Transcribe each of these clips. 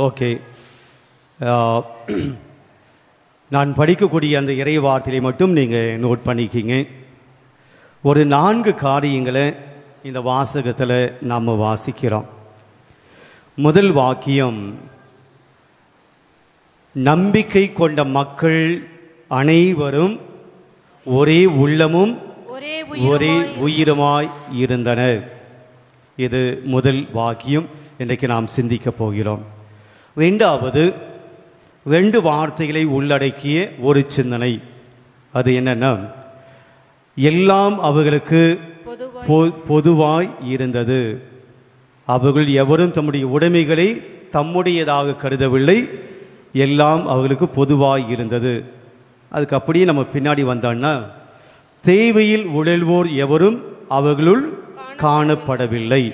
Okay, நான் படிக்கக்கூடிய அந்த இறை வார்த்தையை மட்டும் நீங்கள் நோட் பண்ணிக்கிங்க. ஒரு 4 காரியங்களை இந்த வாசகத்தில் நாம் வாசிக்கிறோம். முதல் வாக்கியம், நம்பிக்கை கொண்ட மக்கள் அனைவரும் ஒரே உள்ளமும் ஒரே உயிருமாய் இருந்தனர். இது முதல் வாக்கியம். இன்றைக்கு நாம் சிந்திக்க போகிறோம். இரண்டாவது, 2 வார்த்தைகளை உள்ளடக்கிய ஒரு சிந்தனை. அது என்னன்னா, எல்லாம் அவர்களுக்கு பொதுவாய் இருந்தது. அவர்கள் எவரும் தம்முடைய உடைமைகளை தம்முடையதாக கருதவில்லை. எல்லாம் அவர்களுக்கு பொதுவாய் இருந்தது. அதுக்கு அப்படியே நம்ம பின்னாடி வந்தோம்னா, தேவையில் உழல்வோர் எவரும் அவர்களுள் காணப்படவில்லை.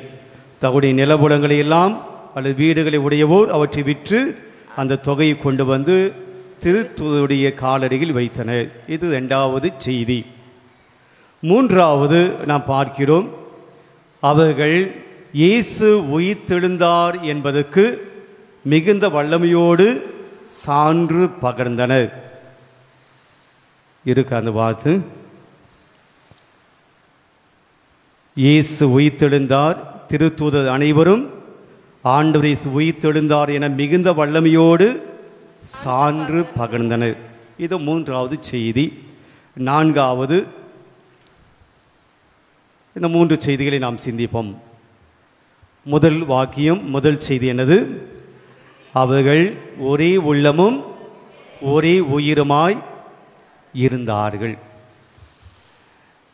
தங்களுடைய நிலபுலங்களை எல்லாம் அல்லது வீடுகளை உடையவோர் அவற்றை விற்று அந்த தொகையை கொண்டு வந்து திருத்துவருடைய காலடியில் வைத்தனர். இது 2வது செய்தி. 3வது நாம் பார்க்கிறோம், அவர்கள் இயேசு உயிர்த்தெழுந்தார் என்பதற்கு மிகுந்த வல்லமையோடு சான்று பகர்ந்தனர். இருக்கு அந்த வார்த்தை, இயேசு உயிர்த்தெழுந்தார், திருத்தூதர் அனைவரும் ஆண்டவர் இயேசு உயிர்த்தெழுந்தார் என மிகுந்த வல்லமையோடு சான்று பகர்ந்தனர். இது 3வது செய்தி. 4வது, இந்த 3 செய்திகளை நாம் சிந்திப்போம். முதல் வாக்கியம், முதல் செய்தி என்னது? அவர்கள் ஒரே உள்ளமும் ஒரே உயிருமாய் இருந்தார்கள்.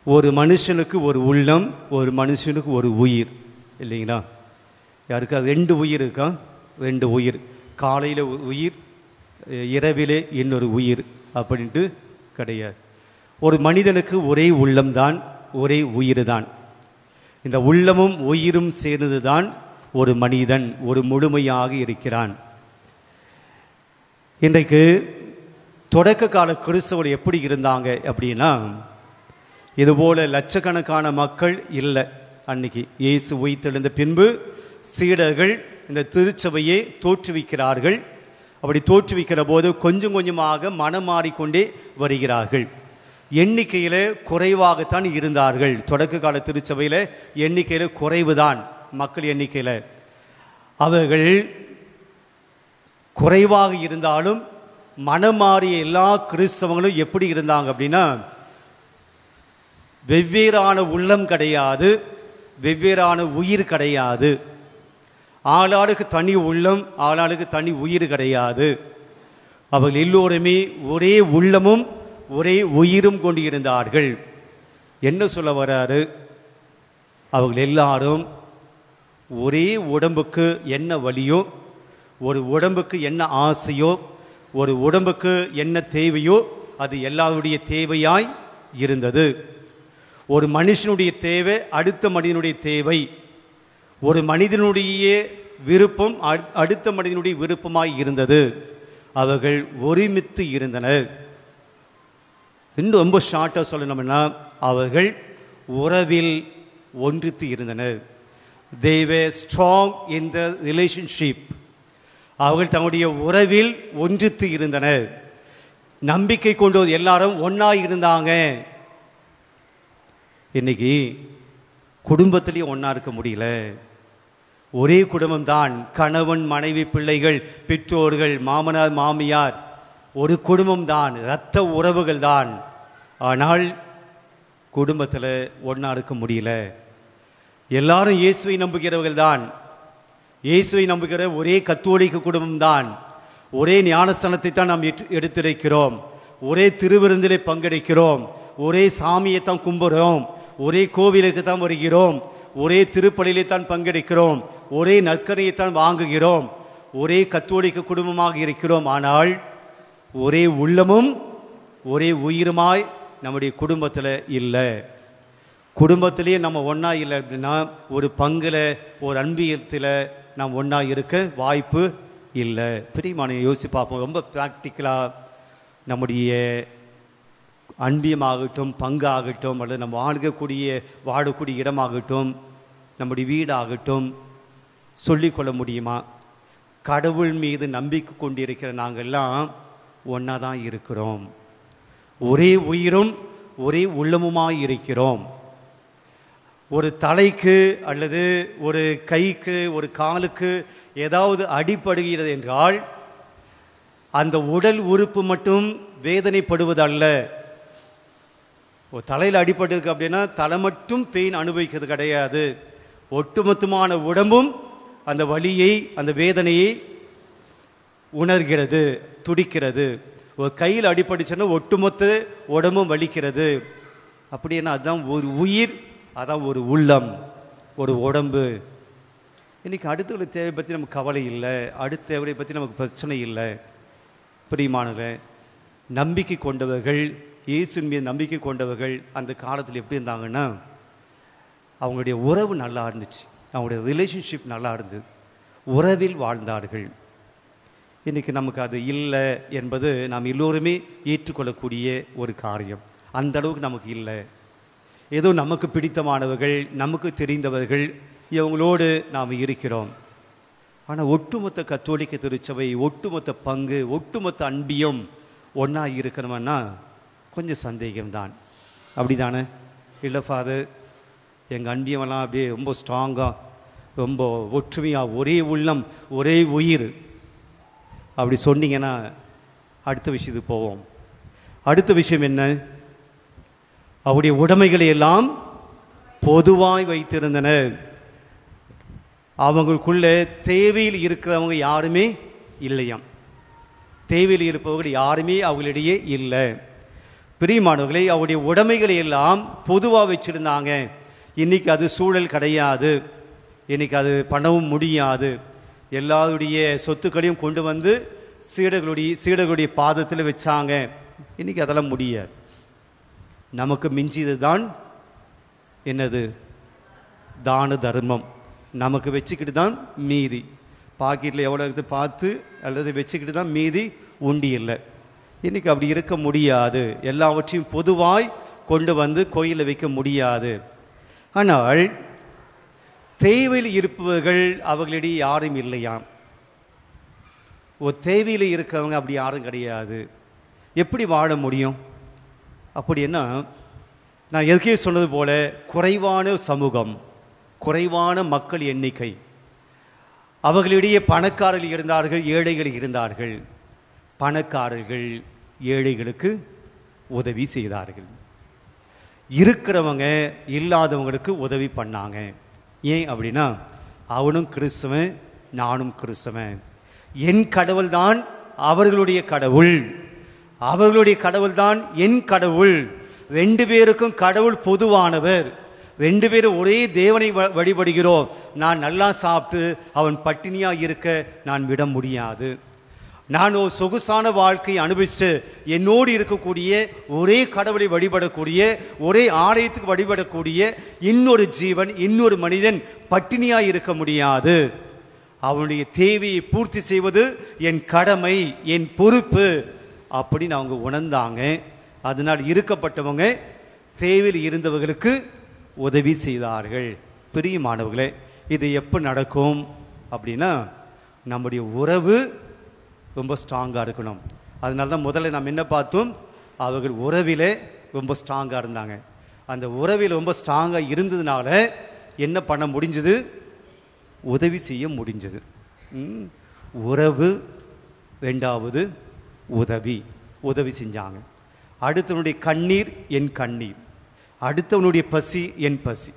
ஒரு மனுஷனுக்கு ஒரு உள்ளம், ஒரு மனுஷனுக்கு ஒரு உயிர், இல்லைங்களா? யாருக்கா 2 உயிர் இருக்கா? 2 உயிர். காலையில் உயிர், இரவிலே இன்னொரு உயிர் அப்படின்ட்டு கிடையாது. ஒரு மனிதனுக்கு ஒரே உள்ளம்தான், ஒரே உயிர் தான். இந்த உள்ளமும் உயிரும் சேர்ந்து தான் ஒரு மனிதன் ஒரு முழுமையாக இருக்கிறான். இன்றைக்கு தொடக்க கால கிறிஸ்தவர்கள் எப்படி இருந்தாங்க அப்படின்னா, இதுபோல லட்சக்கணக்கான மக்கள் இல்லை. அன்னைக்கு இயேசு உயிர்த்தெழுந்த பின்பு சீடர்கள் இந்த திருச்சபையை தோற்றுவிக்கிறார்கள். அப்படி தோற்றுவிக்கிற போது கொஞ்சம் கொஞ்சமாக மனம் மாறிக்கொண்டே வருகிறார்கள். எண்ணிக்கையில் குறைவாகத்தான் இருந்தார்கள். தொடக்க கால திருச்சபையில் எண்ணிக்கையில் குறைவுதான், மக்கள் எண்ணிக்கையில். அவர்கள் குறைவாக இருந்தாலும் மனம் மாறிய எல்லா கிறிஸ்தவங்களும் எப்படி இருந்தாங்க அப்படின்னா, வெவ்வேறான உள்ளம் கிடையாது, வெவ்வேறான உயிர் கிடையாது. ஆளாளுக்கு தனி உள்ளம், ஆளாளுக்கு தனி உயிர் கிடையாது. அவர்கள் எல்லோருமே ஒரே உள்ளமும் ஒரே உயிரும் கொண்டு இருந்தார்கள். என்ன சொல்ல வராரு? அவர்கள் எல்லாரும் ஒரே உடம்புக்கு என்ன வலியோ, ஒரு உடம்புக்கு என்ன ஆசையோ, ஒரு உடம்புக்கு என்ன தேவையோ அது எல்லாருடைய தேவையாய் இருந்தது. ஒரு மனுஷனுடைய தேவை அடுத்த மனிதனுடைய தேவை, ஒரு மனிதனுடைய விருப்பம் அடுத்த மனிதனுடைய விருப்பமாய் இருந்தது. அவர்கள் ஒருமித்து இருந்தனர். இன்னும் ரொம்ப ஷார்ட்டாக சொல்லணும்னா, அவர்கள் உறவில் ஒன்றித்து இருந்தனர். They were strong in the relationship. அவர்கள் தங்களுடைய உறவில் ஒன்றித்து இருந்தனர். நம்பிக்கை கொண்டு எல்லாரும் ஒன்னா இருந்தாங்க. இன்னைக்கு குடும்பத்திலேயே ஒன்னா இருக்க முடியல. ஒரே குடும்பம் தான், கணவன் மனைவி பிள்ளைகள் பெற்றோர்கள் மாமனார் மாமியார், ஒரு குடும்பம் தான், இரத்த உறவுகள் தான். ஆனால் குடும்பத்தில் ஒன்னா இருக்க முடியல. எல்லாரும் இயேசுவை நம்புகிறவர்கள் தான். இயேசுவை நம்புகிற ஒரே கத்தோலிக்க குடும்பம் தான். ஒரே ஞானஸ்தானத்தை தான் நாம் எடுத்திருக்கிறோம். ஒரே திருவிருந்திலே பங்கெடுக்கிறோம். ஒரே சாமியை தான் கும்புறோம். ஒரே கோவிலுக்கு தான் வருகிறோம். ஒரே திருப்பலியிலே தான் பங்கெடுக்கிறோம். ஒரே நற்கரையைத்தான் வாங்குகிறோம். ஒரே கத்தோலிக்க குடும்பமாக இருக்கிறோம். ஆனால் ஒரே உள்ளமும் ஒரே உயிருமாய் நம்முடைய குடும்பத்தில் இல்லை. குடும்பத்திலேயே நம்ம ஒன்றா இல்லை அப்படின்னா, ஒரு பங்கில் ஒரு அன்பியத்தில் நாம் ஒன்றா இருக்க வாய்ப்பு இல்லை. பிரியமான யோசிச்சு பார்ப்போம். ரொம்ப ப்ராக்டிக்கலாக நம்முடைய அன்பியமாகட்டும், பங்காகட்டும், அல்லது நம்ம வாழக்கூடிய இடமாகட்டும், நம்முடைய வீடாகட்டும் சொல்லிக்கொள்ள முடியுமா? கடவுள் மீது நம்பிக்கை கொண்டிருக்கிற நாங்கள்லாம் ஒன்றா தான் இருக்கிறோம். ஒரே உயிரும் ஒரே உள்ளமுமாய் இருக்கிறோம். ஒரு தலைக்கு அல்லது ஒரு கைக்கு ஒரு காலுக்கு ஏதாவது அடிபடுகிறது என்றால் அந்த உடல் உறுப்பு மட்டும் வேதனைப்படுவதல்ல. ஒரு தலையில் அடிபட்டிருக்கு அப்படின்னா தலை மட்டும் பெயின் அனுபவிக்கிறது கிடையாது. ஒட்டுமொத்தமான உடம்பும் அந்த வலியை அந்த வேதனையை உணர்கிறது, துடிக்கிறது. ஒரு கையில் அடிபட்டுச்சுன்னா ஒட்டுமொத்த உடம்பும் வலிக்கிறது. அப்படின்னா அதுதான் ஒரு உயிர், அதான் ஒரு உள்ளம், ஒரு உடம்பு. இன்னைக்கு அடுத்தவருடைய தேவை பற்றி நமக்கு கவலை இல்லை, அடுத்த தேவையை பற்றி நமக்கு பிரச்சனை இல்லை. பிரியமானவர்களே, நம்பிக்கை கொண்டவர்கள், இயேசுவின் மீது நம்பிக்கை கொண்டவர்கள் அந்த காலத்தில் எப்படி இருந்தாங்கன்னா அவங்களுடைய உறவு நல்லா இருந்துச்சு, அவங்களுடைய ரிலேஷன்ஷிப் நல்லா இருந்தது, உறவில் வாழ்ந்தார்கள். இன்றைக்கி நமக்கு அது இல்லை என்பது நாம் எல்லோருமே ஏற்றுக்கொள்ளக்கூடிய ஒரு காரியம். அந்த அளவுக்கு நமக்கு இல்லை. ஏதோ நமக்கு பிடித்தமானவர்கள், நமக்கு தெரிந்தவர்கள், இவங்களோடு நாம் இருக்கிறோம். ஆனால் ஒட்டுமொத்த கத்தோலிக்க திருச்சபை, ஒட்டுமொத்த பங்கு, ஒட்டுமொத்த அன்பியம் ஒன்றா இருக்கணும்னா கொஞ்சம் சந்தேகம்தான். அப்படி தானே? இல்லை ஃபாதர், எங்கள் அன்பியமெல்லாம் அப்படியே ரொம்ப ஸ்ட்ராங்காக, ரொம்ப ஒற்றுமையாக, ஒரே உள்ளம் ஒரே உயிர் அப்படி சொன்னீங்கன்னா அடுத்த விஷயத்துக்கு போவோம். அடுத்த விஷயம் என்ன? அவருடைய உடைமைகளை எல்லாம் பொதுவாய் வைத்திருந்தனர். அவங்களுக்குள்ள தேவையில் இருக்கிறவங்க யாருமே இல்லையாம். தேவையில் இருப்பவர்கள் யாருமே அவங்களிடையே இல்லை. பிரியமானவர்களை, அவருடைய உடைமைகளை எல்லாம் பொதுவாக வச்சிருந்தாங்க. இன்னைக்கு அது சூழல் கிடையாது, இன்னைக்கு அது பண்ணவும் முடியாது. எல்லாருடைய சொத்துக்களையும் கொண்டு வந்து சீடர்களுடைய பாதத்தில் வச்சாங்க. இன்னைக்கு அதெல்லாம் முடியாது. நமக்கு மிஞ்சியது தான் என்னது? தான தர்மம். நமக்கு வச்சுக்கிட்டு தான் மீதி. பாக்கெட்டில் எவ்வளோ இருக்குது பார்த்து அல்லது வச்சுக்கிட்டு தான் மீதி, உண்டி இல்லை. இன்னைக்கு அப்படி இருக்க முடியாது. எல்லாவற்றையும் பொதுவாய் கொண்டு வந்து கோயிலில் வைக்க முடியாது. ஆனால் தேவையில் இருப்பவர்கள் அவர்களிடையே யாரும் இல்லையாம். ஒரு தேவையில் இருக்கிறவங்க அப்படி யாரும் கிடையாது. எப்படி வாழ முடியும்? அப்படின்னா நான் எதுக்கே சொன்னது போல குறைவான சமூகம், குறைவான மக்கள் எண்ணிக்கை. அவர்களிடையே பணக்காரர்கள் இருந்தார்கள், ஏழைகள் இருந்தார்கள். பணக்காரர்கள் ஏழைகளுக்கு உதவி செய்தார்கள். இருக்கிறவங்க இல்லாதவங்களுக்கு உதவி பண்ணாங்க. ஏன் அப்படின்னா அவனும் கிறிஸ்தவன், நானும் கிறிஸ்தவன். என் கடவுள் தான் அவர்களுடைய கடவுள், அவர்களுடைய கடவுள் தான் என் கடவுள். ரெண்டு பேருக்கும் கடவுள் பொதுவானவர். ரெண்டு பேரும் ஒரே தேவனை வழிபடுகிறோம். நான் நல்லா சாப்பிட்டு அவன் பட்டினியா இருக்க நான் விட முடியாது. நான் ஒரு சொகுசான வாழ்க்கையை அனுபவிச்சு என்னோடு இருக்கக்கூடிய ஒரே கடவுளை வழிபடக்கூடிய, ஒரே ஆலயத்துக்கு வழிபடக்கூடிய இன்னொரு ஜீவன், இன்னொரு மனிதன் பட்டினியா இருக்க முடியாது. அவனுடைய தேவையை பூர்த்தி செய்வது என் கடமை, என் பொறுப்பு அப்படின்னு அவங்க உணர்ந்தாங்க. அதனால் இருக்கப்பட்டவங்க தேவையில் இருந்தவர்களுக்கு உதவி செய்தார்கள். பிரியமானவர்களே, இது எப்போ நடக்கும் அப்படின்னா நம்முடைய உறவு ரொம்ப ஸ்ட்ராங்காக இருக்கணும். அதனால தான் முதல்ல நாம் என்ன பார்த்தோம்? அவர்கள் உறவிலே ரொம்ப ஸ்ட்ராங்காக இருந்தாங்க. அந்த உறவில் ரொம்ப ஸ்ட்ராங்காக இருந்ததுனால என்ன பண்ண முடிஞ்சது? உதவி செய்ய முடிஞ்சது. உறவு, ரெண்டாவது உதவி. உதவி செஞ்சாங்க. அடுத்தவனுடைய கண்ணீர் என் கண்ணீர், அடுத்தவனுடைய பசி என் பசி.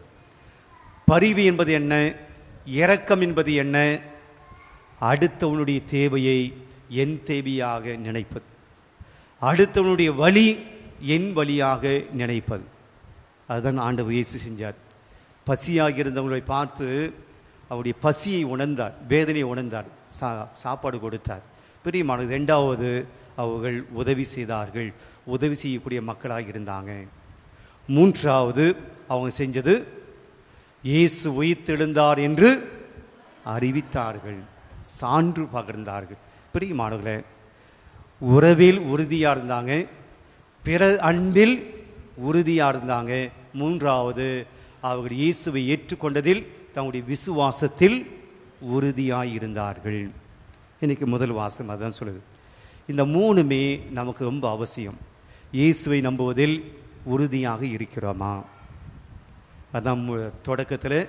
பரிவு என்பது என்ன? இரக்கம் என்பது என்ன? அடுத்தவனுடைய தேவையை என் தேவையாக நினைப்பது, அடுத்தவனுடைய வலி என் வழியாக நினைப்பது. அதுதான் ஆண்டவர் இயேசு செஞ்சார். பசியாக இருந்தவங்களை பார்த்து அவருடைய பசியை உணர்ந்தார், வேதனையை உணர்ந்தார், சாப்பாடு கொடுத்தார். பிரியமானது. ரெண்டாவது அவர்கள் உதவி செய்தார்கள், உதவி செய்யக்கூடிய மக்களாக இருந்தாங்க. மூன்றாவது அவங்க செஞ்சது இயேசு உயிர்த்தெழுந்தார் என்று அறிவித்தார்கள், சான்று பகிர்ந்தார்கள். பிரியமானவர்களே, உறவில் உறுதியாக இருந்தாங்க, பிற அன்பில் உறுதியாக இருந்தாங்க. மூன்றாவது அவர்கள் இயேசுவை ஏற்றுக்கொண்டதில் தங்களுடைய விசுவாசத்தில் உறுதியாய் இருந்தார்கள். இன்னைக்கு முதல் வாசகம் அதுதான் சொல்லுது. இந்த மூணுமே நமக்கு ரொம்ப அவசியம். இயேசுவை நம்புவதில் உறுதியாக இருக்கிறோமா? அதான் தொடக்கத்தில்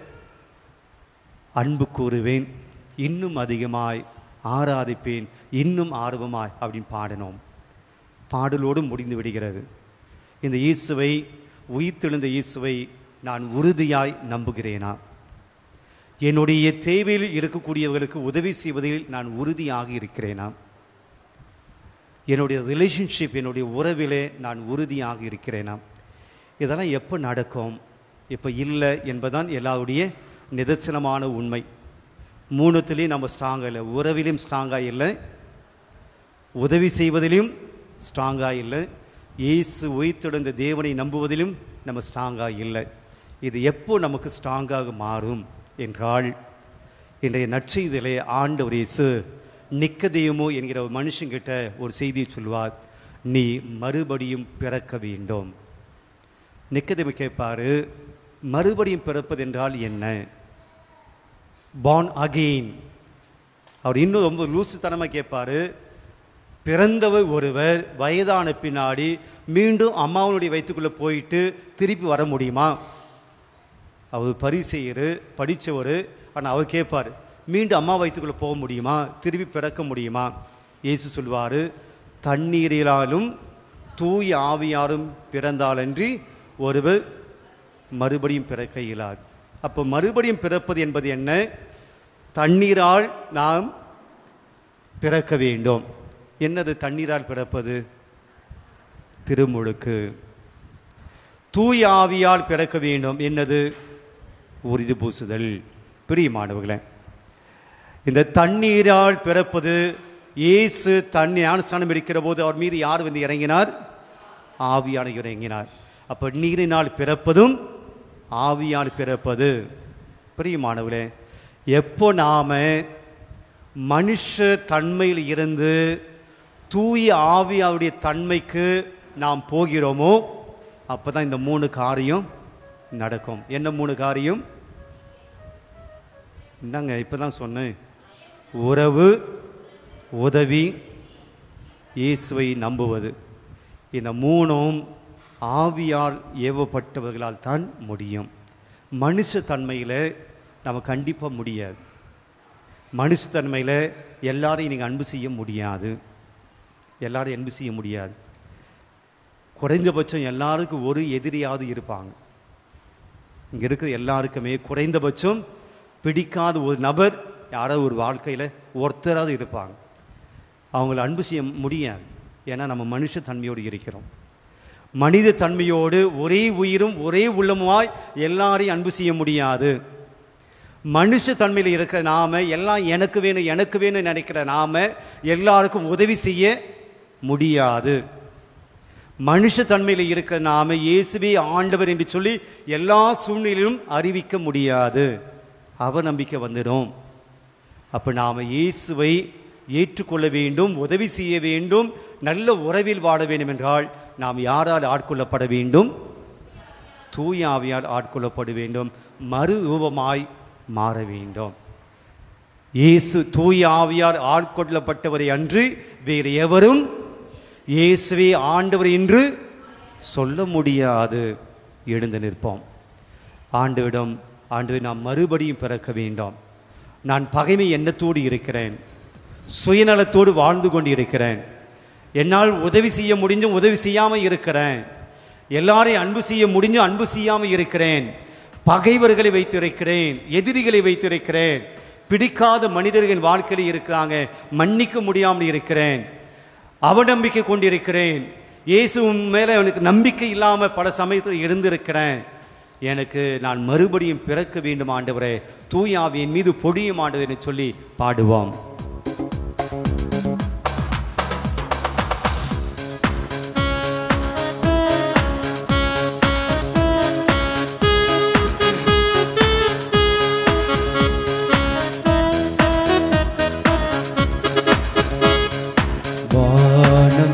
அன்பு கூறுவேன், இன்னும் அதிகமாய் ஆராதிப்பேன், இன்னும் ஆர்வமாய் அப்படின்னு பாடினோம். பாடலோடு முடிந்து விடுகிறது. இந்த இயேசுவை, உயிர்த்தெழுந்த இயேசுவை நான் உறுதியாய் நம்புகிறேனா? என்னுடைய தேவையில் இருக்கக்கூடியவர்களுக்கு உதவி செய்வதில் நான் உறுதியாக இருக்கிறேனா? என்னுடைய ரிலேஷன்ஷிப், என்னுடைய உறவிலே நான் உறுதியாக இருக்கிறேனா? இதெல்லாம் எப்போ நடக்கும்? இப்போ இல்லை என்பதுதான் எல்லாருடைய நிதர்சனமான உண்மை. மூணுத்துலேயும் நம்ம ஸ்ட்ராங்காக இல்லை. உறவிலும் ஸ்ட்ராங்காக இல்லை, உதவி செய்வதிலும் ஸ்ட்ராங்காக இல்லை, இயேசு உயிர்த்தெழுந்த தேவனை நம்புவதிலும் நம்ம ஸ்ட்ராங்காக இல்லை. இது எப்போ நமக்கு ஸ்ட்ராங்காக மாறும் என்றால், இன்றைய நற்செய்தியிலே ஆண்டவர் இயேசு நிக்கதேமு என்கிற ஒரு மனுஷங்கிட்ட ஒரு செய்தியை சொல்வார். நீ மறுபடியும் பிறக்க வேண்டும். நிக்கதேமு கேட்பாரு, மறுபடியும் பிறப்பது என்றால் என்ன? born again. அவர் இன்னும் ரொம்ப லூசுத்தனமாக கேட்பாரு, பிறந்தவர் ஒருவர் வயதான பின்னாடி மீண்டும் அம்மாவனுடைய வயிற்றுக்குள்ளே போயிட்டு திருப்பி வர முடியுமா? அவர் பரிசெயர், படித்தவர். ஆனால் அவர் கேட்பார், மீண்டும் அம்மா வயிற்றுக்குள்ளே போக முடியுமா? திருப்பி பிறக்க முடியுமா? இயேசு சொல்வார், தண்ணீரிலாலும் தூய ஆவியாரும் பிறந்தாலன்றி ஒருவர் மறுபடியும் பிறக்க இயலாது. அப்போ மறுபடியும் பிறப்பது என்பது என்ன? தண்ணீரால் நாம் பிறக்க வேண்டும். என்னது தண்ணீரால் பிறப்பது? திருமுழுக்கு. தூய ஆவியால் பிறக்க வேண்டும். என்னது? உறுதி பூசுதல். பிரியமானவர்களே, இந்த தண்ணீரால் பிறப்பது, இயேசு தண்ணீர் ஞானஸ்நானம் எடுக்கிற போது அவர் மீது யார் வந்து இறங்கினார்? ஆவியானவர் இறங்கினார். அப்ப நீரினால் பிறப்பதும் ஆவியால் பிறப்பது. பிரியமானவர்களே, எப்போ நாம மனுஷ தன்மையில் இருந்து தூய ஆவியாவுடைய தன்மைக்கு நாம் போகிறோமோ அப்பதான் இந்த மூணு காரியம் நடக்கும். என்ன மூணு காரியம்? என்னங்க இப்பதான் சொன்னேன். உறவு, உதவி, இயேசுவை நம்புவது. இந்த மூணும் ஆவியால் ஏவப்பட்டவர்களால் தான் முடியும். மனுஷ தன்மையில் நம்ம கண்டிப்பாக முடியாது. மனுஷ தன்மையில் எல்லாரையும் நீங்கள் அன்பு செய்ய முடியாது. எல்லாரையும் அன்பு செய்ய முடியாது. குறைந்தபட்சம் எல்லாருக்கும் ஒரு எதிரியாவது இருப்பாங்க. இங்கே இருக்கிற எல்லாருக்குமே குறைந்தபட்சம் பிடிக்காத ஒரு நபர் யாராவது ஒரு வாழ்க்கையில் ஒருத்தராவது இருப்பாங்க. அவங்கள அன்பு செய்ய முடியாது. ஏன்னா நம்ம மனுஷ தன்மையோடு இருக்கிறோம். மனித தன்மையோடு ஒரே உயிரும் ஒரே உள்ளமுமாய் எல்லாரையும் அன்பு செய்ய முடியாது. மனுஷ தன்மையில் இருக்கிற நாம எல்லாம் எனக்கு வேணும் எனக்கு வேணும் நினைக்கிற நாம எல்லாருக்கும் உதவி செய்ய முடியாது. மனுஷ தன்மையில் இருக்கிற நாம இயேசுவே ஆண்டவர் என்று சொல்லி எல்லா சூழ்நிலையிலும் அறிவிக்க முடியாது. அவநம்பிக்கை வந்துடும். அப்ப நாம இயேசுவை ஏற்றுக்கொள்ள வேண்டும், உதவி செய்ய வேண்டும், நல்ல உறவில் வாழ வேண்டும் என்றால் நாம் யாரால் ஆட்கொள்ளப்பட வேண்டும்? தூய ஆவியால் ஆட்கொள்ளப்பட வேண்டும். மறு ரூபமாய் மாற வேண்டும். இயேசு தூய ஆவியால் ஆட்கொள்ளப்பட்டவரை அன்று வேறு எவரும் இயேசுவே ஆண்டவர் என்று சொல்ல முடியாது. எழுந்து நிற்போம். ஆண்டவிடம், ஆண்டவரை நாம் மறுபடியும் பிறக்க வேண்டும். நான் பகைமை எண்ணத்தோடு இருக்கிறேன், சுயநலத்தோடு வாழ்ந்து கொண்டு இருக்கிறேன். என்னால் உதவி செய்ய முடிஞ்சும் உதவி செய்யாமல் இருக்கிறேன். எல்லாரையும் அன்பு செய்ய முடிஞ்சும் அன்பு செய்யாமல் இருக்கிறேன். பகைவர்களை வைத்திருக்கிறேன், எதிரிகளை வைத்திருக்கிறேன். பிடிக்காத மனிதர்கள் வாழ்க்கையில் இருக்கிறாங்க, மன்னிக்க முடியாமல் இருக்கிறேன். அவநம்பிக்கை கொண்டிருக்கிறேன். இயேசு மேல எனக்கு நம்பிக்கை இல்லாமல் பல சமயத்தில் இருந்திருக்கிறேன். எனக்கு நான் மறுபடியும் பிறக்க வேண்டும் ஆண்டவரே, தூய ஆவியின் மீது பொடியும் ஆண்டவரே சொல்லி பாடுவோம்.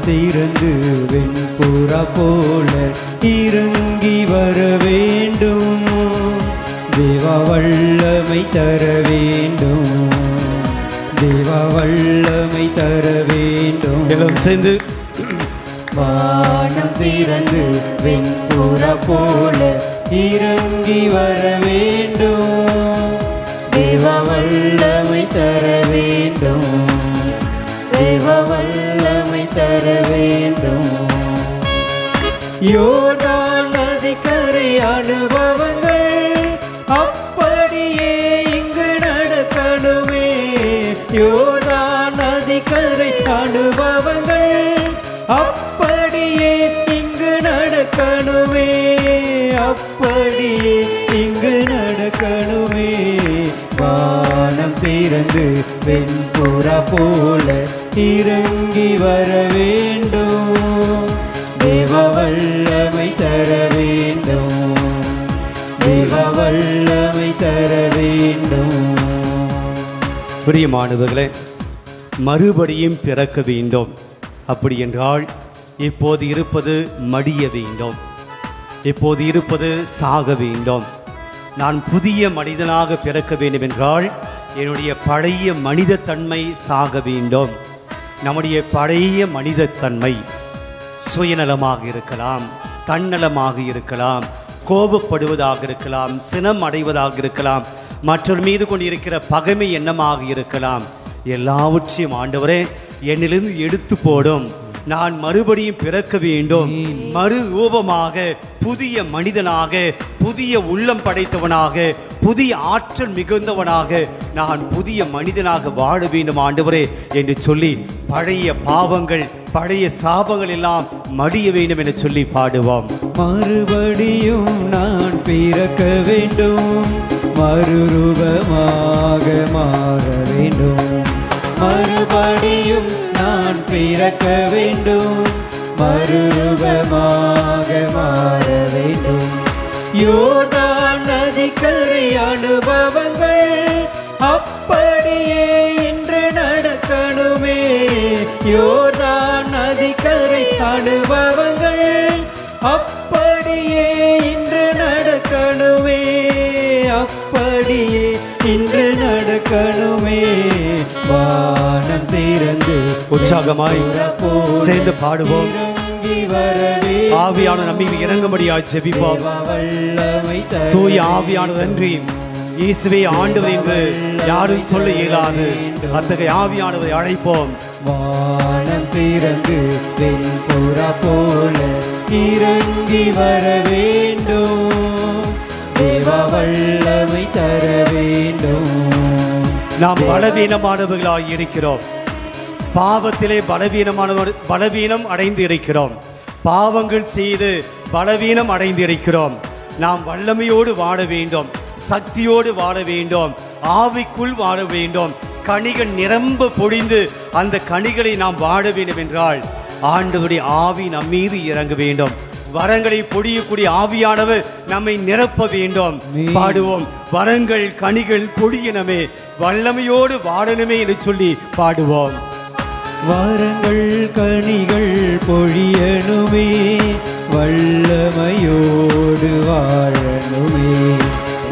திறந்து வெண்புறா போல இறங்கி வர வேண்டும். தேவா வல்லமை தர வேண்டும். தேவா வல்ல தர வேண்டும். எல்லாம் சேர்ந்து வானம் திறந்து வெண்புறா போல இறங்கி வர வேண்டும். தேவ வல்லமை தர வேண்டும். தேவ வல்லமை தர வேண்டும். யோர்தான் நதிக்கரை அனுபவங்கள் அப்படியே இங்கு நடக்கணுமே. யோர்தான் நதிக்கரை அனுபவங்கள் அப்படியே இங்கு நடக்கணுமே. அப்படியே இங்கு நடக்கணுமே. வானம் திறந்து வெண்புறா போல இறங்கி வர வேண்டும். தேவ வல்லமை தர வேண்டும். தேவ வல்லமை தர வேண்டும். பிரியமானவர்களே, மறுபடியும் பிறக்க வேண்டும். அப்படி என்றால் இப்போது இருப்பது மடிய வேண்டும். இப்போது இருப்பது சாக வேண்டும். நான் புதிய மனிதனாக பிறக்க வேண்டும் என்றால் என்னுடைய பழைய மனித தன்மை சாக வேண்டும். நம்முடைய பழைய மனித தன்மை சுயநலமாக இருக்கலாம், தன்னலமாக இருக்கலாம், கோபப்படுவதாக இருக்கலாம், சினம் அடைவதாக இருக்கலாம், மற்றொரு மீது கொண்டிருக்கிற பகைமை எண்ணமாக இருக்கலாம். எல்லாவற்றையும் ஆண்டவரே என்னிலிருந்து எடுத்து போடும். நான் மறுபடியும் பிறக்க வேண்டும். மறு ரூபமாக, புதிய மனிதனாக, புதிய உள்ளம் படைத்தவனாக, புதிய ஆற்றல் மிகுந்தவனாக நான் புதிய மனிதனாக வாழ வேண்டும் ஆண்டவரே என்று சொல்லி பழைய பாவங்கள், பழைய சாபங்கள் எல்லாம் மடிய வேண்டும் என சொல்லி பாடுவோம். மறுபடியும் நான் பிறக்க வேண்டும். மறுரூபமாக மாற வேண்டும். மறுபடியும் நான் பிறக்க வேண்டும். மறுரூபமாக மாற வேண்டும். யோர்தான் நதிக்கரை அனுபவங்கள் அப்படியே இன்று நடக்கணுமே. யோர்தான் நதிக்கரை அனுபவங்கள் அப்படியே இன்று நடக்கணுமே. அப்படியே இன்று நடக்கணுமே. வானம் திறந்து உற்சாகமாய் சேர்ந்து பாடுவோம். ஆவியான நம்பிக்கை இறங்கும்படியாய் ஜெபிப்போம். தூய ஆவியானது அன்றி இயேசுவே ஆண்டவர் என்று யாரும் சொல்ல இயலாது. அத்தகைய ஆவியானவரை அழைப்போம். வானம் திறந்து வெண்புறா போல இறங்கி வர வேண்டும். தேவ வல்லமை தர வேண்டும். நாம் பலவீனமானவர்களாய் இருக்கிறோம். பாவத்திலே பலவீனம் அடைந்து இருக்கிறோம். பாவங்கள் செய்து பலவீனம் அடைந்து இருக்கிறோம். நாம் வல்லமையோடு வாழ வேண்டும். சக்தியோடு வாழ வேண்டும். ஆவிக்குள் வாழ வேண்டும். கனிகள் நிரம்ப பொழிந்து அந்த கனிகளை நாம் வாழ வேண்டும் என்றால் ஆண்டவருடைய ஆவி நம் மீது இறங்க வேண்டும். வரங்களை பொழியக்கூடிய ஆவியானவர் நம்மை நிரப்ப வேண்டும். பாடுவோம். வரங்கள் கனிகள் பொழியனமே, வல்லமையோடு வாழணுமே என்று சொல்லி பாடுவோம். வரங்கள் கனிகள் பொழியனுமே, வல்லமையோடு வாழனுமே.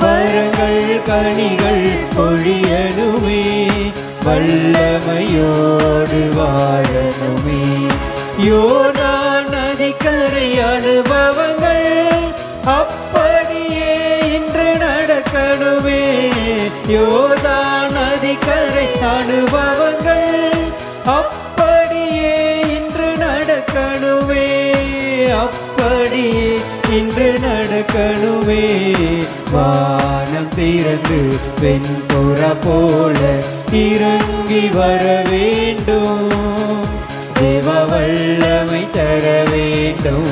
வரங்கள் கனிகள் பொழியனுமே, வல்லமையோடு வாழனுமே. யோர்தான் நதிக்கரை அனுபவங்கள் அப்படியே இன்று நடக்கணுமே. யோர்தான் நதிக்கரை அனுபவங்கள் அப்படியே இன்று நடக்கணுமே. அப்படியே இன்று நடக்கணுமே. வானம் திறந்து வெண்புறா போல இறங்கி வர வேண்டும். தேவ வல்லமை தர வேண்டும்.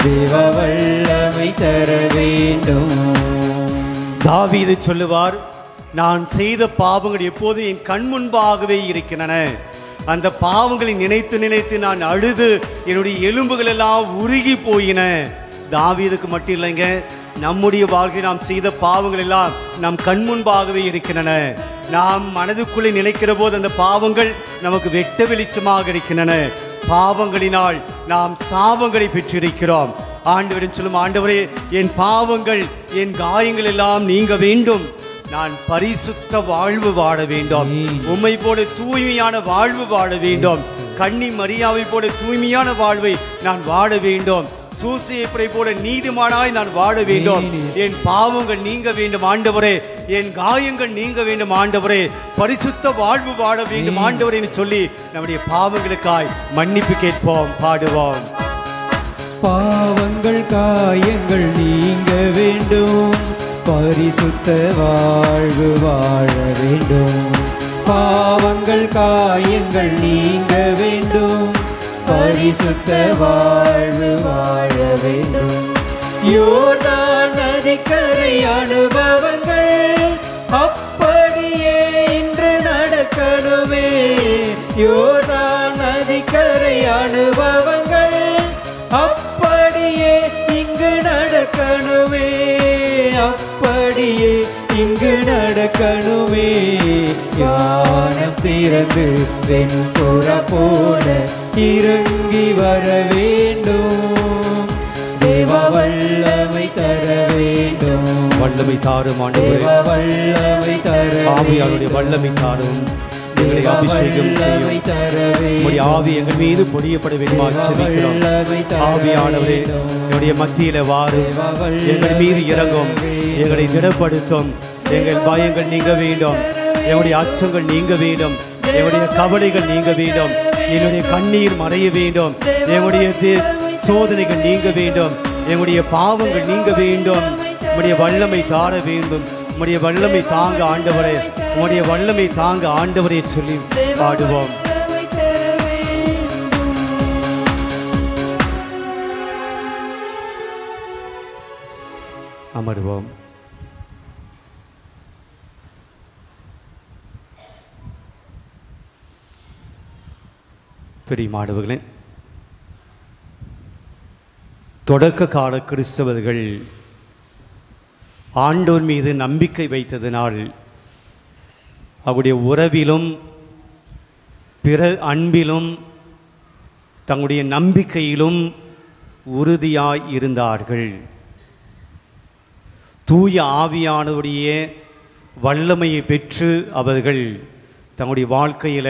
தேவ வல்லமை தர வேண்டும். தாவீது சொல்லுவார், நான் செய்த பாவங்கள் எப்போது என் கண் முன்பாகவே இருக்கின்றன. அந்த பாவங்களை நினைத்து நினைத்து நான் அழுது என்னுடைய எலும்புகள் எல்லாம் உருகி போயின. தாவீதுக்கு மட்டும் இல்லைங்க, நம்முடைய வாழ்க்கை நாம் செய்த பாவங்கள் எல்லாம் நம் கண் முன்பாகவே இருக்கின்றன. நாம் மனதுக்குள்ளே நினைக்கிற போது அந்த பாவங்கள் நமக்கு வெட்ட வெளிச்சமாக இருக்கின்றன. பாவங்களினால் நாம் சாபங்களை பெற்றிருக்கிறோம். ஆண்டவரிடம் சொல்லும், ஆண்டவரே என் பாவங்கள் என் காயங்கள் எல்லாம் நீங்க வேண்டும். நான் பரிசுத்த வாழ்வு வாழ வேண்டும். உம்மை போல தூய்மையான வாழ்வு வாழ வேண்டும். கன்னி மரியாவை போல தூய்மையான வாழ்வை நான் வாழ வேண்டும். சூசையப்பரை போல நீதிமானாய் நான் வாழ வேண்டும். என் பாவங்கள் நீங்க வேண்டும் ஆண்டவரே. என் காயங்கள் நீங்க வேண்டும் ஆண்டவரே. பரிசுத்த வாழ்வு வாழ வேண்டும் ஆண்டவரே சொல்லி நம்முடைய பாவங்களுக்காய் மன்னிப்பு கேட்போம், பாடுவோம். பாவங்கள் காயங்கள் நீங்க வேண்டும், பரிசுத்த வாழ்வு வாழ வேண்டும். பாவங்கள் காயங்கள் நீங்க வேண்டும், பரிசுத்த வாழ்வு வாழ வேண்டும். யோர்தான் நதிக்கரை அனுபவங்கள் அப்படியே இன்று நடக்கணுமே. யோர்தான் நதிக்கரை அனுபவங்கள் அப்படியே இங்கு நடக்கணுமே. அப்படியே இங்கு நடக்கணுமே. வானம் திறந்து வெண்புறா போல இறங்கி வர வேண்டும். தேவ வல்லமை தர வேண்டும். வல்லமை தாரும் ஆண்டவரே. தேவ வல்லமை தர ஆவியாருடைய வல்லமை தாரும். எங்களை அபிஷேகம் செய்யும். உம்முடைய ஆவி எங்கள் மீது பொழியப்பட வேண்டுமா ஜெபிக்கிறோம். ஆவியானவரே என்னுடைய மத்தியில வாரும், எங்கள் மீது இறங்கும், எங்களை திடப்படுத்தும். எங்கள் பயங்கள் நீங்க வேண்டும், என்னுடைய அச்சங்கள் நீங்க வேண்டும், என்னுடைய கவலைகள் நீங்க வேண்டும், என்னுடைய கண்ணீர் மறைய வேண்டும், என்னுடைய சோதனைகள் நீங்க வேண்டும், என்னுடைய பாவங்கள் நீங்க வேண்டும். உம்முடைய வல்லமை தார வேண்டும். உம்முடைய வல்லமை தாங்க ஆண்டவரே, உம்முடைய வல்லமை தாங்க ஆண்டவரே சொல்லி பாடுவோம். அமர்வோம். பிரியமானவர்களே, தொடக்க கால கிறிஸ்தவர்கள் ஆண்டவர் மீது நம்பிக்கை வைத்ததினால் அவருடைய உறவிலும் பிற அன்பிலும் தங்களுடைய நம்பிக்கையிலும் உறுதியாய் இருந்தார்கள். தூய ஆவியானவருடைய வல்லமையை பெற்று அவர்கள் தங்களுடைய வாழ்க்கையில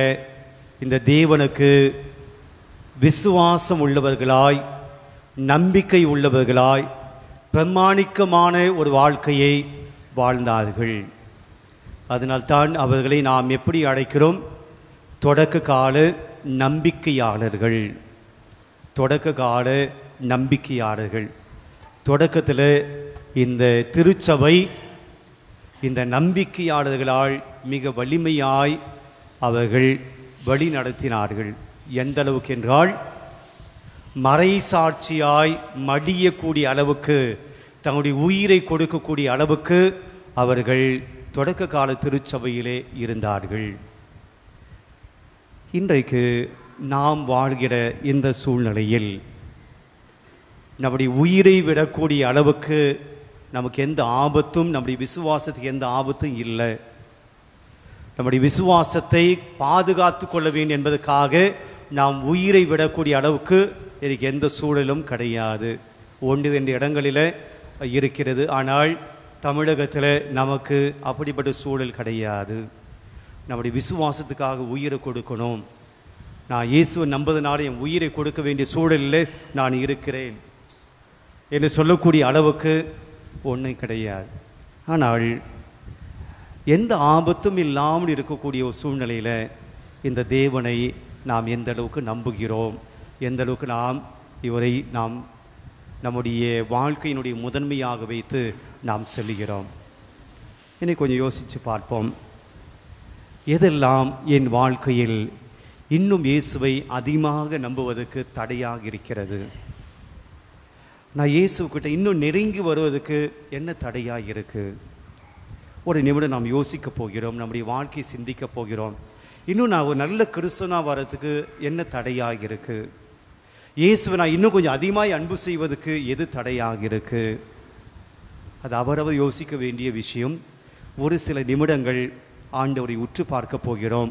இந்த தேவனுக்கு விசுவாசம் உள்ளவர்களாய், நம்பிக்கை உள்ளவர்களாய், பிரமாணிக்கமான ஒரு வாழ்க்கையை வாழ்ந்தார்கள். அதனால்தான் அவர்களை நாம் எப்படி அழைக்கிறோம்? தொடக்க கால நம்பிக்கையாளர்கள். தொடக்க கால நம்பிக்கையாளர்கள். தொடக்கத்தில் இந்த திருச்சபை இந்த நம்பிக்கையாளர்களால் மிக வலிமையாய் அவர்கள் வழி நடத்தினார்கள். எந்த அளவுக்கு என்றால், மறை சாட்சியாய் மடியக்கூடிய அளவுக்கு, தங்களுடைய உயிரை கொடுக்கக்கூடிய அளவுக்கு அவர்கள் தொடக்க கால திருச்சபையிலே இருந்தார்கள். இன்றைக்கு நாம் வாழ்கிற இந்த சூழ்நிலையில் நம்முடைய உயிரை விடக்கூடிய அளவுக்கு நமக்கு எந்த ஆபத்தும், நம்முடைய விசுவாசத்துக்கு எந்த ஆபத்தும் இல்லை. நம்முடைய விசுவாசத்தை பாதுகாத்து கொள்ள வேண்டும் என்பதற்காக நாம் உயிரை விடக்கூடிய அளவுக்கு எனக்கு எந்த சூழலும் கிடையாது. ஒன்று ரெண்டு இடங்களில் இருக்கிறது. ஆனால் தமிழகத்தில் நமக்கு அப்படிப்பட்ட சூழல் கிடையாது. நம்முடைய விசுவாசத்துக்காக உயிரை கொடுக்கணும். நான் இயேசுவை நம்புவதனால என் உயிரை கொடுக்க வேண்டிய சூழலில் நான் இருக்கிறேன் என்று சொல்லக்கூடிய அளவுக்கு ஒன்றும் கிடையாது. ஆனால் எந்த ஆபத்தும் இல்லாமல் இருக்கக்கூடிய ஒரு சூழ்நிலையில் இந்த தேவனை நாம் எந்த அளவுக்கு நம்புகிறோம், எந்த அளவுக்கு நாம் இவரை நாம் நம்முடைய வாழ்க்கையினுடைய முதன்மையாக வைத்து நாம் செல்லுகிறோம். இன்னைக்கு கொஞ்சம் யோசித்து பார்ப்போம். எதெல்லாம் என் வாழ்க்கையில் இன்னும் இயேசுவை அதிகமாக நம்புவதற்கு தடையாக இருக்கிறது? நான் இயேசுக்கிட்ட இன்னும் நெருங்கி வருவதற்கு என்ன தடையாக இருக்கு? ஒரு நிமிடம் நாம் யோசிக்க போகிறோம், நம்முடைய வாழ்க்கையை சிந்திக்க போகிறோம். இன்னும் நான் ஒரு நல்ல கிறிஸ்தவனாக வர்றதுக்கு என்ன தடையாக இருக்கு? இயேசுவை நான் இன்னும் கொஞ்சம் அதிகமாக அன்பு செய்வதற்கு எது தடையாக இருக்கு? அது அவரவர் யோசிக்க வேண்டிய விஷயம். ஒரு சில நிமிடங்கள் ஆண்டவரை உற்று பார்க்க போகிறோம்,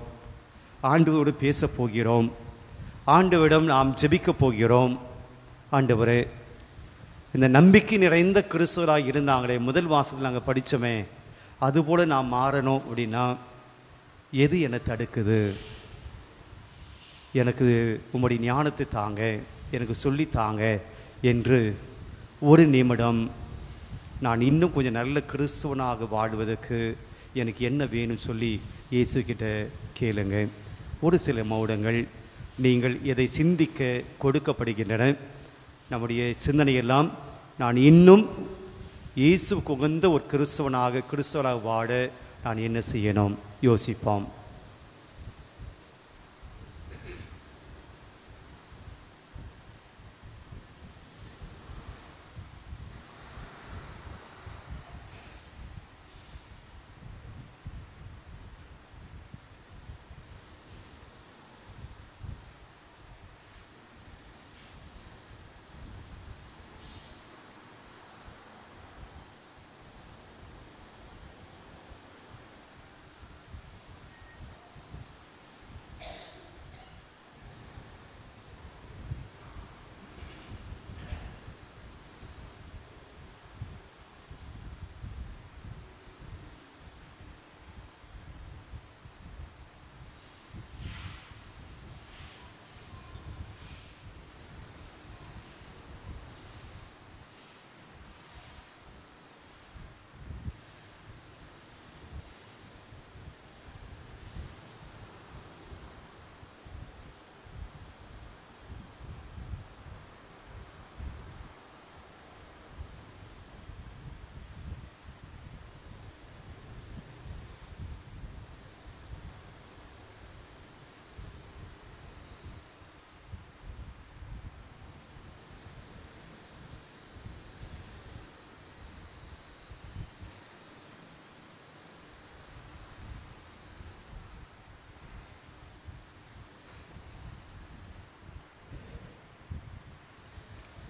ஆண்டவரோடு பேச போகிறோம், ஆண்டவரிடம் நாம் ஜெபிக்க போகிறோம். ஆண்டவரே, இந்த நம்பிக்கை நிறைந்த கிறிஸ்தவராக இருந்தாங்களே, முதல் வாசத்தில் நாங்கள் படித்தோமே, அதுபோல் நான் மாறணும் அப்படின்னா எது என்னை தடுக்குது? எனக்கு உம்முடைய ஞானத்தை தாங்க, எனக்கு சொல்லித்தாங்க என்று ஒரு நிமிடம் நான் இன்னும் கொஞ்சம் நல்ல கிறிஸ்துவனாக வாழ்வதற்கு எனக்கு என்ன வேணும்னு சொல்லி இயேசுக்கிட்ட கேளுங்க. ஒரு சில மௌடங்கள் நீங்கள் எதை சிந்திக்க கொடுக்கப்படுகின்றன. நம்முடைய சிந்தனையெல்லாம் நான் இன்னும் இயேசுவுக்கு உகந்த ஒரு கிறிஸ்தவனாக வாழ நான் என்ன செய்யணும் யோசிப்போம்.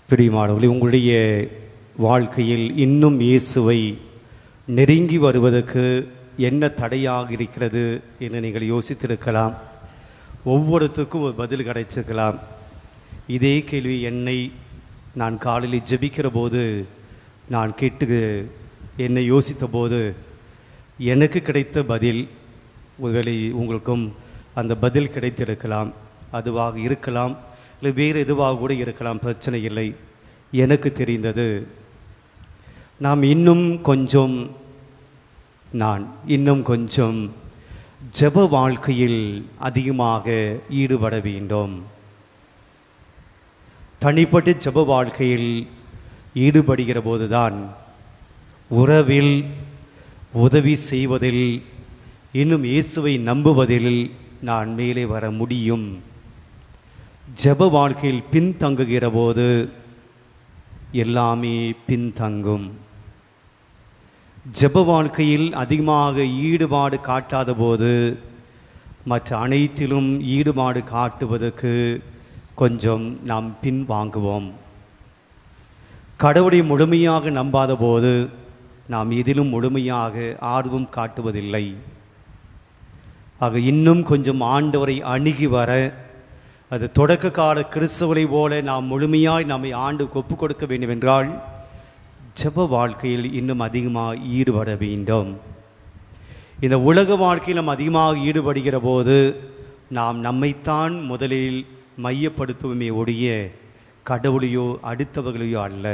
பிரியமானவர்களே, உங்களுடைய வாழ்க்கையில் இன்னும் இயேசுவை நெருங்கி வருவதற்கு என்ன தடையாக இருக்கிறது என்று நீங்கள் யோசித்திருக்கலாம். ஒவ்வொருத்துக்கும் ஒரு பதில் கிடைச்சிருக்கலாம். இதே கேள்வி நான் காலையில் ஜெபிக்கிற போது நான் என்னை யோசித்த போது எனக்கு கிடைத்த பதில் ஒருவேளை உங்களுக்கும் அந்த பதில் கிடைத்திருக்கலாம். அதுவாக இருக்கலாம், இல்லை வேறு எதுவாக கூட இருக்கலாம், பிரச்சனை இல்லை. எனக்கு தெரிந்தது, நான் இன்னும் கொஞ்சம் ஜெப வாழ்க்கையில் அதிகமாக ஈடுபட வேண்டும். தனிப்பட்ட ஜெப வாழ்க்கையில் ஈடுபடுகிற போதுதான் உறவில், உதவி செய்வதில், இன்னும் இயேசுவை நம்புவதில் நான் மேலே வர முடியும். ஜெப வாழ்க்கையில் பின்தங்குகிற போது எல்லாமே பின்தங்கும். ஜெப வாழ்க்கையில் அதிகமாக ஈடுபாடு காட்டாத போது மற்ற அனைத்திலும் ஈடுபாடு காட்டுவதற்கு கொஞ்சம் நாம் பின்வாங்குவோம். கடவுளை முழுமையாக நம்பாத போது நாம் எதிலும் முழுமையாக ஆர்வம் காட்டுவதில்லை. ஆக இன்னும் கொஞ்சம் ஆண்டவரை அணுகி வர, அது தொடக்க கால கிறிஸ்தவரை போல நாம் முழுமையாய் நம்மை ஆண்டுக்கு ஒப்புக் கொடுக்க வேண்டும் என்றால் ஜெப வாழ்க்கையில் இன்னும் அதிகமாக ஈடுபட வேண்டும். இந்த உலக வாழ்க்கையில் நாம் அதிகமாக ஈடுபடுகிற போது நாம் நம்மைத்தான் முதலில் மையப்படுத்துவோமே ஒழிய கடவுளையோ அடுத்தவர்களையோ அல்ல.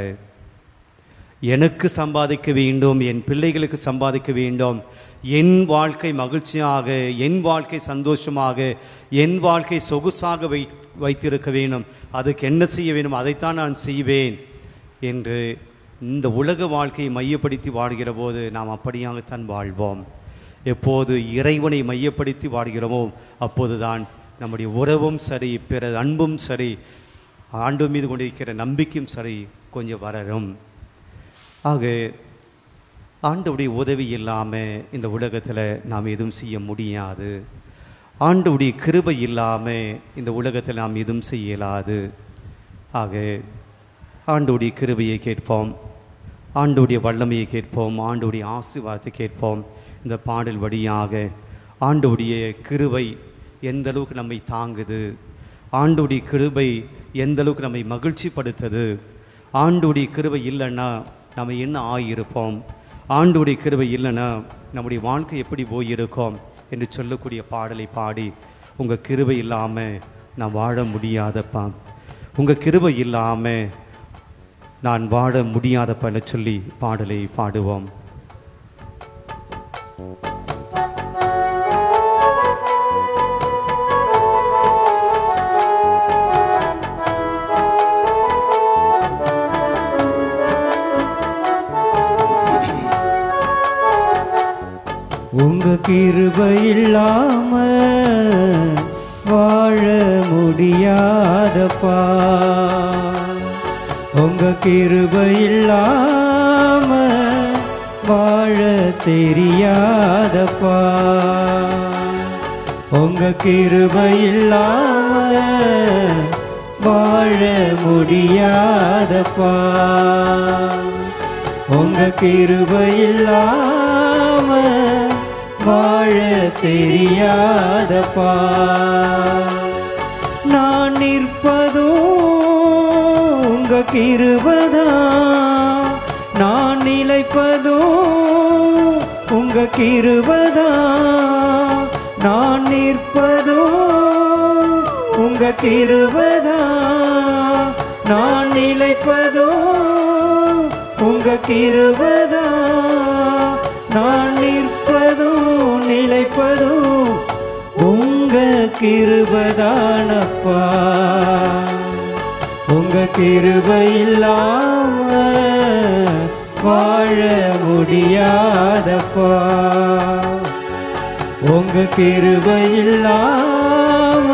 எனக்கு சம்பாதிக்க வேண்டும், என் பிள்ளைகளுக்கு சம்பாதிக்க வேண்டும், என் வாழ்க்கை மகிழ்ச்சியாக, என் வாழ்க்கை சந்தோஷமாக, என் வாழ்க்கை சொகுசாக வைத்திருக்க வேண்டும், அதுக்கு என்ன செய்ய வேண்டும், அதைத்தான் நான் செய்வேன் என்று இந்த உலக வாழ்க்கையை மையப்படுத்தி வாழ்கிற போது நாம் அப்படியாகத்தான் வாழ்வோம். எப்போது இறைவனை மையப்படுத்தி வாழ்கிறோமோ அப்போதுதான் நம்முடைய உறவும் சரி, பிற அன்பும் சரி, ஆண்டு மீது கொண்டிருக்கிற நம்பிக்கையும் சரி கொஞ்சம் வளரும். ஆக ஆண்டவுடைய உதவி இல்லாமல் இந்த உலகத்தில் நாம் எதுவும் செய்ய முடியாது. ஆண்டவுடைய கிருபை இல்லாமல் இந்த உலகத்தில் நாம் எதுவும் செய்ய இயலாது. ஆக ஆண்டவுடைய கிருபையை கேட்போம், ஆண்டவுடைய வல்லமையை கேட்போம், ஆண்டவுடைய ஆசீர்வாதத்தை கேட்போம். இந்த பாடல் வழியாக ஆண்டவுடைய கிருபை எந்த அளவுக்கு நம்மை தாங்குது, ஆண்டவுடைய கிருபை எந்த அளவுக்கு நம்மை மகிழ்ச்சி படுத்துது, ஆண்டவுடைய கிருபை இல்லைன்னா நம்ம என்ன ஆகியிருப்போம், ஆண்டவருடைய கிருபை இல்லைன்னா நம்முடைய வாழ்க்கை எப்படி போயிருக்கோம் என்று சொல்லக்கூடிய பாடலை பாடி, உங்கள் கிருபை இல்லாமல் நான் வாழ முடியாதப்பா, உங்கள் கிருபை இல்லாமல் நான் வாழ முடியாதப்பான்னு சொல்லி பாடலை பாடுவோம். உங்க கிருபை இல்லாம வாழ முடியாதப்பா, உங்க கிருபை இல்லாம வாழ தெரியாதப்பா, உங்க கிருபை இல்லாம வாழ முடியாதப்பா, உங்க கிருபை இல்லாம வாழ தெரியாதப்பா. நான் நிற்பதோ உங்க கிருபைதான், நான் நிலைப்பதோ உங்க கிருபைதான், நான் நிற்பதோ உங்க கிருபைதான், நான் நிலைப்பதோ உங்க கிருபைதான், நான் நிற்பதோ நிலைப்பதோ உங்க கிருபைதானப்பா, உங்க கிருபை இல்லாம வாழ முடியாதப்பா, உங்க கிருபை இல்லாம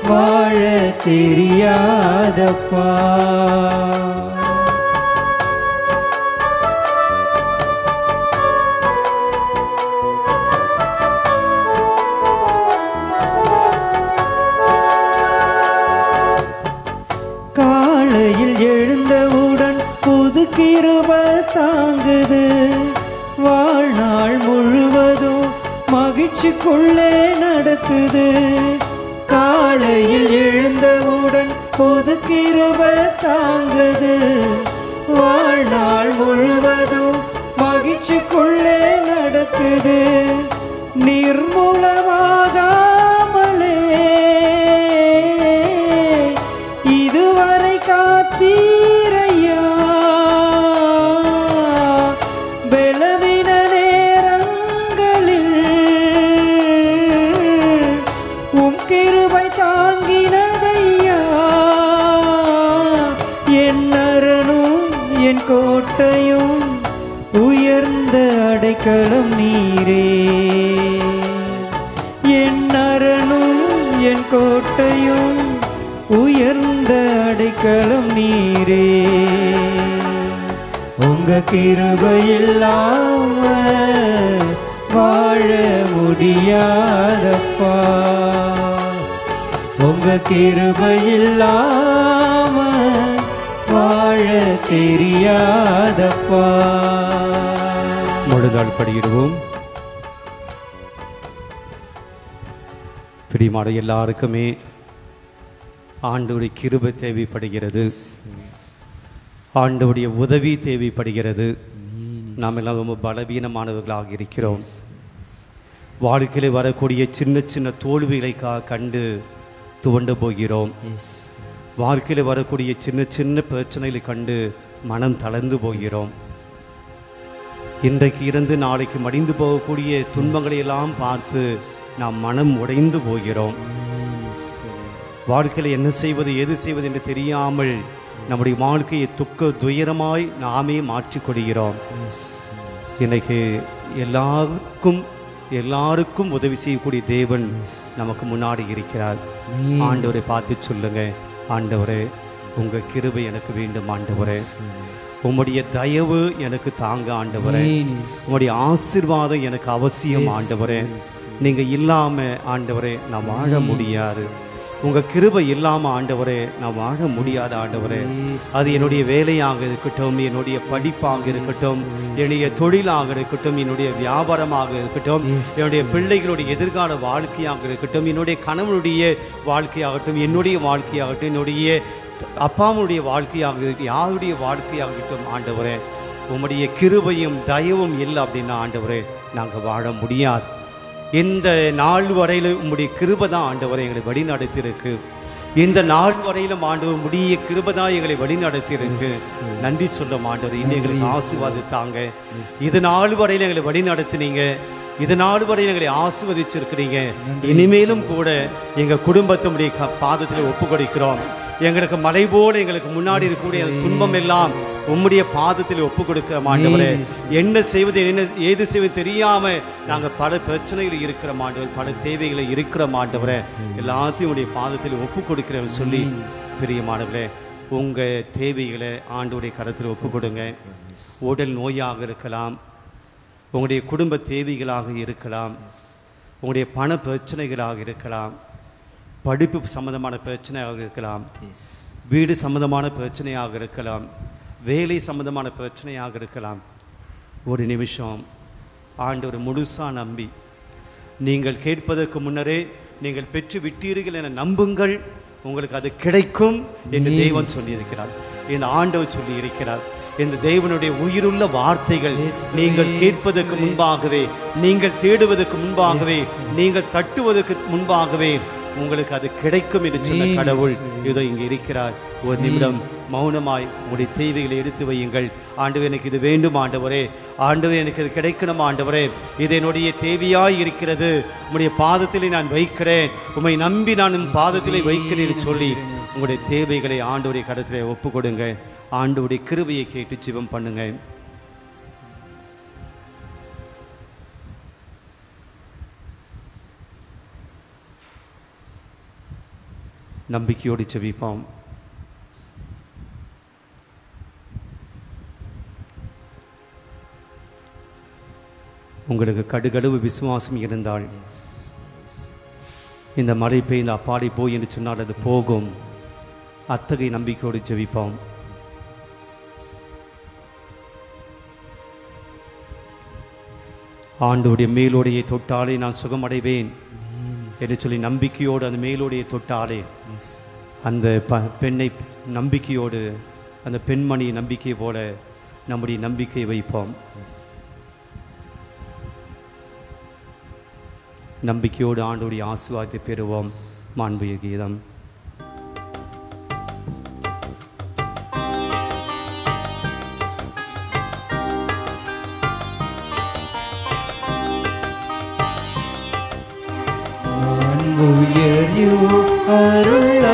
வாழ தெரியாதப்பா. காலையில் எழுந்தவுடன் புது கிருபை தாங்குது, வாழ்நாள் முழுவதும் மகிழ்ச்சிக்குள்ளே நடத்துது. காலையில் எழுந்தவுடன் புது கிருபை தாங்குது, வாழ்நாள் முழுவதும் மகிழ்ச்சிக்குள்ளே நடத்துது. நிர்மூலமாகாமலே இதுவரை காத்தீரையா, பலவீன நேரங்களில் உம் கிருபை தாங்கினதையா. என் அரணும் என் கோட்டையும் உயர்ந்த அடைக்கலம் நீரே, என் அரணும் என் கோட்டையும் உயர்ந்த அடைக்கலம் நீரே, உங்க கிருபை இல்லாம வாழ முடியாதப்பா, உங்க கிருபை இல்லாம வாழ தெரியாதப்பா. முழுதாள் படியிடுவோம். பிடிமாட எல்லாருக்குமே ஆண்டவருடைய கிருபை தேவைப்படுகிறது, ஆண்டவருடைய உதவி தேவைப்படுகிறது. நாம் எல்லாம் ரொம்ப பலவீனமானவர்களாக இருக்கிறோம். வாழ்க்கையில் வரக்கூடிய சின்ன சின்ன தோல்விகளை கண்டு துவண்டு போகிறோம். வாழ்க்கையில் வரக்கூடிய சின்ன சின்ன பிரச்சனைகளை கண்டு மனம் தளர்ந்து போகிறோம். இன்றைக்கு இருந்து நாளைக்கு மடிந்து போகக்கூடிய துன்பங்களை எல்லாம் பார்த்து நாம் மனம் உடைந்து போகிறோம். வாழ்க்கையில் என்ன செய்வது எது செய்வது என்று தெரியாமல் நம்முடைய வாழ்க்கையை துக்க துயரமாய் நாமே மாற்றிக்கொள்கிறோம். இன்னைக்கு எல்லாருக்கும் உதவி செய்யக்கூடிய தேவன் நமக்கு முன்னாடி இருக்கிறார். ஆண்டவரை பார்த்து சொல்லுங்க, ஆண்டவரே உங்க கிருபை எனக்கு வேண்டும், ஆண்டவரே உம்முடைய தயவு எனக்கு தாங்க, ஆண்டவரே உம்முடைய ஆசீர்வாதம் எனக்கு அவசியம், ஆண்டவரே நீங்க இல்லாம ஆண்டவரே நான் வாழ முடியாது, உங்க கிருபை இல்லாம ஆண்டவரே நான் வாழ முடியாது, ஆண்டவரே அது என்னுடைய வேலையாக இருக்கட்டும், என்னுடைய படிப்பாக இருக்கட்டும், என்னுடைய தொழிலாக இருக்கட்டும், என்னுடைய வியாபாரமாக இருக்கட்டும், என்னுடைய பிள்ளைகளுடைய எதிர்கால வாழ்க்கையாக இருக்கட்டும், என்னுடைய கணவனுடைய வாழ்க்கையாகட்டும், என்னுடைய வாழ்க்கையாகட்டும், என்னுடைய அப்பாவுடைய வாழ்க்கையாக யாருடைய வாழ்க்கையாகட்டும், ஆண்டவரே உம்முடைய கிருபையும் தயவும் இல்லை அப்படின்னா ஆண்டவரே நாங்கள் வாழ முடியாது. இந்த நாள் வரையில உம்முடைய கிருபை தான் ஆண்டவரை எங்களை வழி நடத்தியிருக்கு. இந்த நாள் வரையிலும் ஆண்டவர் முடிய கிருபதான் எங்களை வழி நடத்தியிருக்கு. நன்றி சொல்ல ஆண்டவர். இன்னும் எங்களுக்கு ஆசீர்வாதித்தாங்க. இது நாள் வரையில எங்களை வழி நடத்தினீங்க. இது நாள் வரையில் எங்களை ஆசீர்வதிச்சிருக்கிறீங்க. இனிமேலும் கூட எங்க குடும்பத்தினுடைய பாதத்தில் ஒப்பு கொடுக்கிறோம். எங்களுக்கு மலை போல எங்களுக்கு முன்னாடி இருக்கக்கூடிய துன்பம் எல்லாம் உம்முடைய பாதத்தில் ஒப்பு கொடுக்கிற ஆண்டவரே. என்ன செய்வது என்ன ஏது செய்வது தெரியாம நாங்க பல பிரச்சனைகள் இருக்கிற ஆண்டவர், பல தேவைகளை இருக்கிற ஆண்டவரே, எல்லாத்தையும் உடைய பாதத்தில் ஒப்பு கொடுக்கிறேன் சொல்லி பிரியமானவரே, உங்க தேவைகளை ஆண்டவருடைய கரத்தில் ஒப்பு கொடுங்க. உடல் நோயாக இருக்கலாம், உங்களுடைய குடும்ப தேவைகளாக இருக்கலாம், உங்களுடைய பண பிரச்சனைகளாக இருக்கலாம், படிப்பு சம்பந்தமான பிரச்சனையாக இருக்கலாம், வீடு சம்பந்தமான பிரச்சனையாக இருக்கலாம், வேலை சம்பந்தமான பிரச்சனையாக இருக்கலாம். ஒரு நிமிஷம் ஆண்டவர் முழுசா நம்பி, நீங்கள் கேட்பதற்கு முன்னரே நீங்கள் பெற்று விட்டீர்கள் என நம்புங்கள், உங்களுக்கு அது கிடைக்கும் என்று தேவன் சொல்லியிருக்கிறார். இந்த ஆண்டவர் சொல்லி இருக்கிறார். இந்த தேவனுடைய உயிருள்ள வார்த்தைகள் நீங்கள் கேட்பதற்கு முன்பாகவே, நீங்கள் தேடுவதற்கு முன்பாகவே, நீங்கள் தட்டுவதற்கு முன்பாகவே உங்களுக்கு அது கிடைக்கும் என்று சொன்ன கடவுள் இதோ இங்கே இருக்கிறார். ஒரு நிமிடம் மௌனமாய் உங்களுடைய தேவைகளை எடுத்து வையுங்கள். ஆண்டவரே, எனக்கு இது வேண்டும் ஆண்டவரே, ஆண்டவரே எனக்கு இது கிடைக்கணும் ஆண்டவரே, இது என்னுடைய தேவையாய் இருக்கிறது, உங்களுடைய பாதத்திலே நான் வைக்கிறேன், உம்மை நம்பி நான் உன் பாதத்திலே வைக்கிறேன் சொல்லி உங்களுடைய தேவைகளை ஆண்டவருடைய கரத்திலே ஒப்பு கொடுங்க. ஆண்டவருடைய கிருபையை கேட்டு ஜெபம் பண்ணுங்க. நம்பிக்கையோடு ஜெபிப்போம். உங்களுக்கு கடுகளவு விசுவாசம் இருந்தால் இந்த மழை பெய்ந்த அப்பாடி போய் என்று சொன்னால் அது போகும். அத்தகைய நம்பிக்கையோடு ஜெபிப்போம். ஆண்டவருடைய மேலோடையை தொட்டாலே நான் சுகமடைவேன் என்று சொல்லி நம்பிக்கையோடு அந்த மேலோடையை தொட்டாலே அந்த பெண்ணை நம்பிக்கையோடு, அந்த பெண்மணி நம்பிக்கை போல நம்முடைய நம்பிக்கையை வைப்போம். நம்பிக்கையோடு ஆண்டவருடைய ஆசீர்வாதத்தை பெறுவோம். மாண்புய கீதம்.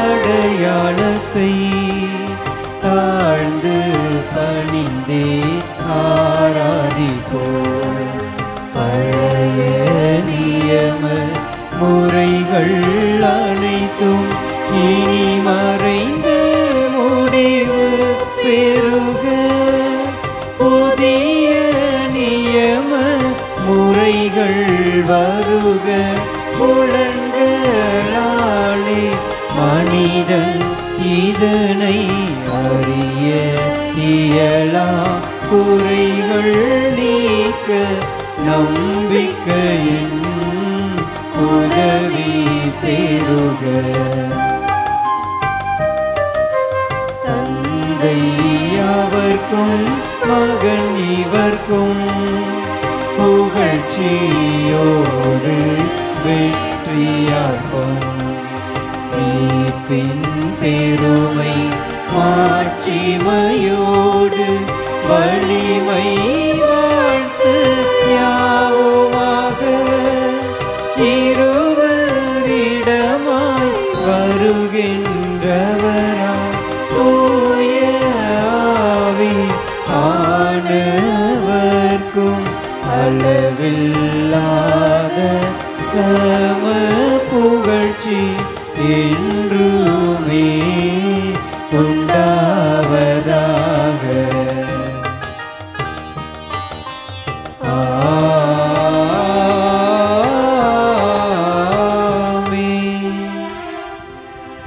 அருளடையாளத்தை தாழ்ந்து பணிந்தே ஆராதிப்போம். பழைய நியம முறைகள் அனைத்தும் இனி மறைந்து முடிவு பெறுக. புதிய நியம முறைகள் வருக. புலன்களாலே மனிதன் இதனை அறிய இயலா. குறைகள் நீக்க நம்பிக்கையின் உதவி பெறுக. தந்தை அவர்க்கும் மகன் இவர்க்கும் புகழ்ச்சியோடு வெற்றியாகும். மீட்பின் பெருமை மாட்சிமையோடு வலிமை வாழ்த்து யாவுமாக. இருவரிடமாய் வருகின்றவரா தூய ஆவி ஆனவர்க்கும் அளவில்லாத சம புகழ்ச்சி என்றுமே உண்டாவதாக. ஆமென்.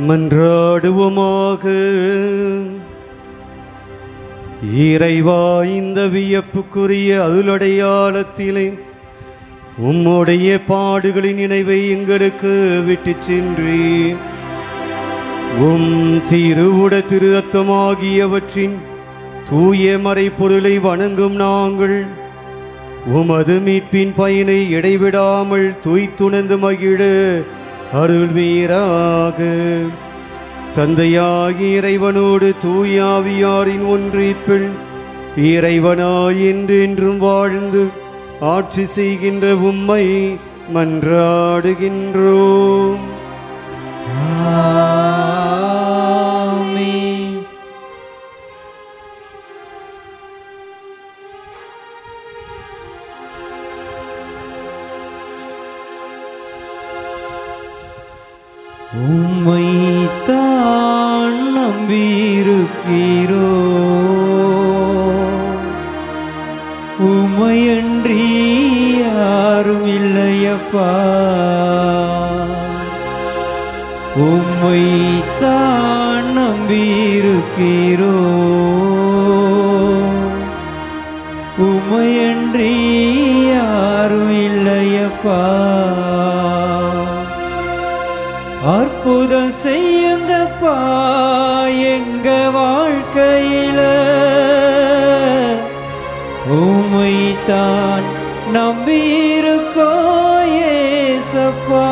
மன்றாடுவோமாக. இறைவா, இந்த வியப்புக்குரிய அருளடையாளத்திலே உம்முடைய பாடுகளின் நினைவை எங்களுக்கு விட்டு சென்றீர். உம் திருவுட திரு ரத்தமாகியவற்றின் தூய மறைப்பொருளை வணங்கும் நாங்கள் உமது மீட்பின் பயனை இடைவிடாமல் தூய்த்துணர்ந்து மகிழ அருள்வீராக. தந்தையாகி இறைவனோடு தூயாவியாரின் ஒன்றிப்பில் இறைவனாய் என்றென்றும் வாழ்ந்து ஆட்சி செய்கின்ற உம்மை மன்றாடுகின்றோம். ஆமென். உம்மை தான் நம்பியிருக்கிறோ, உம்மையன்றி யாரும் இல்லையப்பா. உம்மை தான் நம்பியிருக்கிறோ, உம்மையன்றி யாரும் இல்லையப்பா. அற்புதம் செய்யுங்கப்பா எங்க வாழ்க்கையில, உம்மை தான் நம்பியிருக்கோ ஏசப்பா.